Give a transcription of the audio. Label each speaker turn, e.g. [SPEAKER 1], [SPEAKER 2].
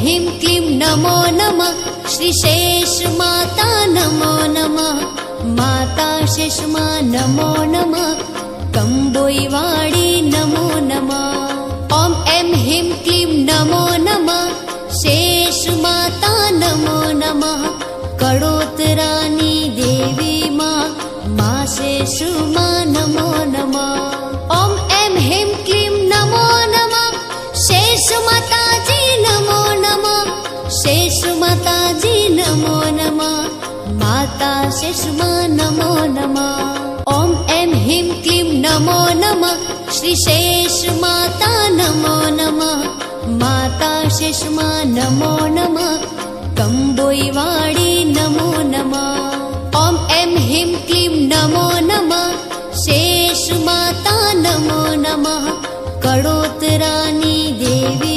[SPEAKER 1] ह्रीं क्लीं नमो नमः श्रीशेषमाता नमो नमः माता शेषमा नमो नमः कंबोईवाड़ी नमो नमः ॐ ऐं ह्रीं क्लीं नमो नमः शेषमाता नमो नमः कड़ोतरानी देवी माँ शेषमा नमो नमः ॐ ऐं ह्रीं क्लीं नमो नमः शेषमाताजी नमो नमः शेषमाताजी नमो नमः माता शेषमा नमो नमः ॐ ऐं ह्रीं क्लीं नमो नमः श्रीशेषमाता नमो नमः माता शेषमा नमो नमः कंबोईवाड़ी नमो नमः ॐ ऐं ह्रीं क्लीं नमो नमः शेषमाता नमो नमः कड़ोतरानी देवी